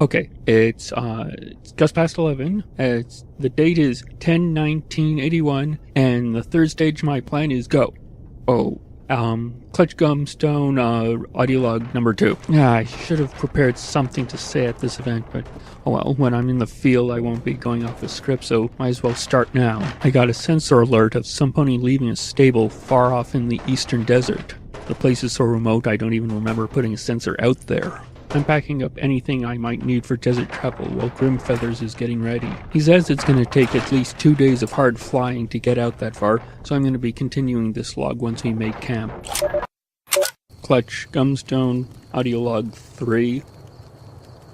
Okay, it's just past 11. The date is 10/19/81, and the third stage of my plan is go. Oh, Clutch Gumstone, audiolog number 2. Yeah, I should have prepared something to say at this event, but oh well, when I'm in the field I won't be going off the script, so might as well start now. I got a sensor alert of some pony leaving a stable far off in the eastern desert. The place is so remote I don't even remember putting a sensor out there. I'm packing up anything I might need for desert travel while Grimfeathers is getting ready. He says it's going to take at least 2 days of hard flying to get out that far, so I'm going to be continuing this log once we make camp. Clutch Gumstone, audiolog 3.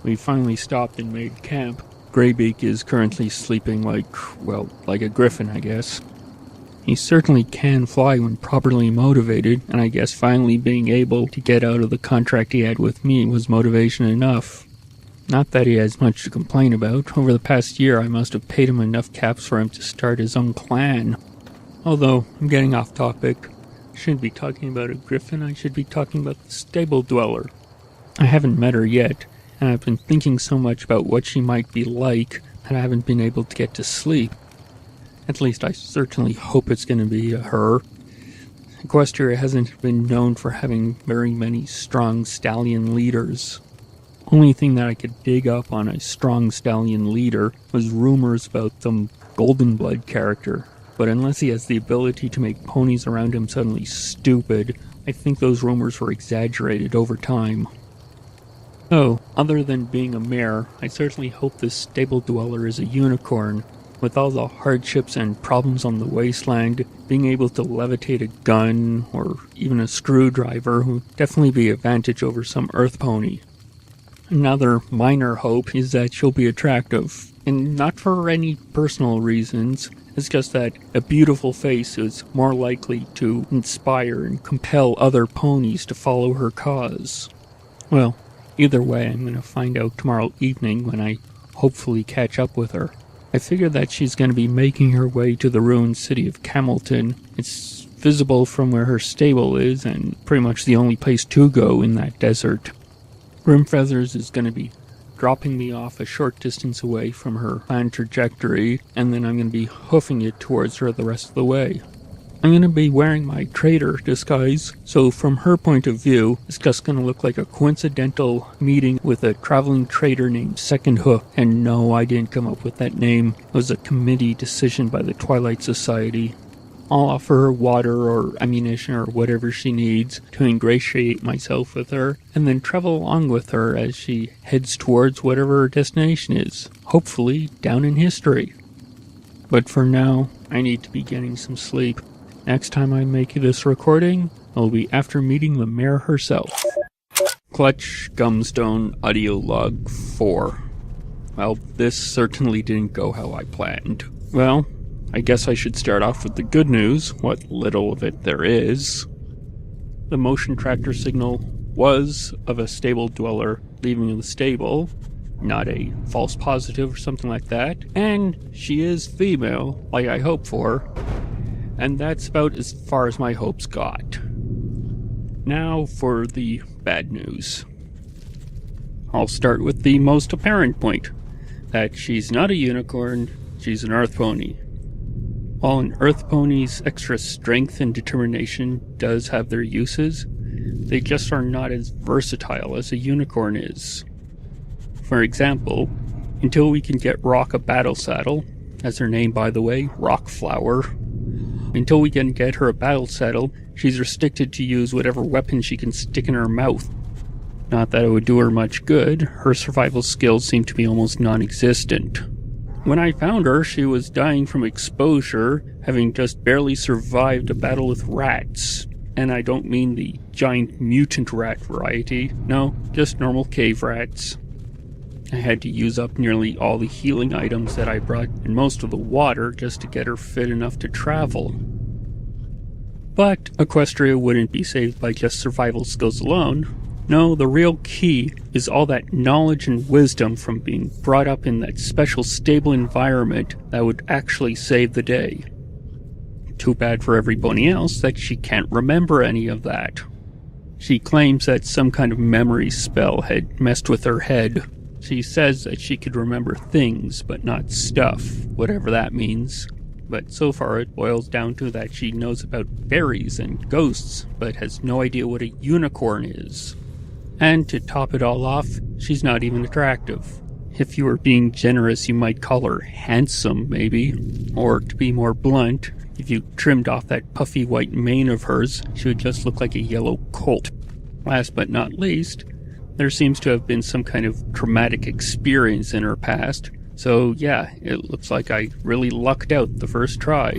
We finally stopped and made camp. Greybeak is currently sleeping like a griffin, I guess. He certainly can fly when properly motivated, and I guess finally being able to get out of the contract he had with me was motivation enough. Not that he has much to complain about. Over the past year I must have paid him enough caps for him to start his own clan. Although, I'm getting off topic. I shouldn't be talking about a griffin, I should be talking about the stable dweller. I haven't met her yet, and I've been thinking so much about what she might be like that I haven't been able to get to sleep. At least I certainly hope it's going to be her. Equestria hasn't been known for having very many strong stallion leaders. Only thing that I could dig up on a strong stallion leader was rumors about some Golden Blood character. But unless he has the ability to make ponies around him suddenly stupid, I think those rumors were exaggerated over time. Oh, other than being a mare, I certainly hope this stable dweller is a unicorn. With all the hardships and problems on the wasteland, being able to levitate a gun, or even a screwdriver, would definitely be an advantage over some earth pony. Another minor hope is that she'll be attractive, and not for any personal reasons. It's just that a beautiful face is more likely to inspire and compel other ponies to follow her cause. Well, either way, I'm going to find out tomorrow evening when I hopefully catch up with her. I figure that she's going to be making her way to the ruined city of Camelton. It's visible from where her stable is, and pretty much the only place to go in that desert. Grimfeathers is going to be dropping me off a short distance away from her planned trajectory, and then I'm going to be hoofing it towards her the rest of the way. I'm going to be wearing my trader disguise, so from her point of view, it's just going to look like a coincidental meeting with a traveling trader named Second Hoof. And no, I didn't come up with that name. It was a committee decision by the Twilight Society. I'll offer her water or ammunition or whatever she needs to ingratiate myself with her, and then travel along with her as she heads towards whatever her destination is, hopefully down in history. But for now, I need to be getting some sleep. Next time I make this recording, it'll be after meeting the mare herself. Clutch Gumstone Audio Log 4. Well, this certainly didn't go how I planned. Well, I guess I should start off with the good news, what little of it there is. The motion tractor signal was of a stable dweller leaving the stable, not a false positive or something like that, and she is female, like I hoped for. And that's about as far as my hopes got. Now for the bad news. I'll start with the most apparent point, that she's not a unicorn, she's an earth pony. While an earth pony's extra strength and determination does have their uses, they just are not as versatile as a unicorn is. For example, until we can get Rock a battle saddle, as her name by the way, Rockflower, until we can get her a battle saddle, she's restricted to use whatever weapon she can stick in her mouth. Not that it would do her much good, her survival skills seem to be almost non-existent. When I found her, she was dying from exposure, having just barely survived a battle with rats. And I don't mean the giant mutant rat variety, no, just normal cave rats. I had to use up nearly all the healing items that I brought and most of the water just to get her fit enough to travel. But Equestria wouldn't be saved by just survival skills alone. No, the real key is all that knowledge and wisdom from being brought up in that special stable environment that would actually save the day. Too bad for everybody else that she can't remember any of that. She claims that some kind of memory spell had messed with her head. She says that she could remember things, but not stuff, whatever that means. But so far it boils down to that she knows about fairies and ghosts, but has no idea what a unicorn is. And to top it all off, she's not even attractive. If you were being generous, you might call her handsome, maybe. Or, to be more blunt, if you trimmed off that puffy white mane of hers, she would just look like a yellow colt. Last but not least, there seems to have been some kind of traumatic experience in her past. So yeah, it looks like I really lucked out the first try.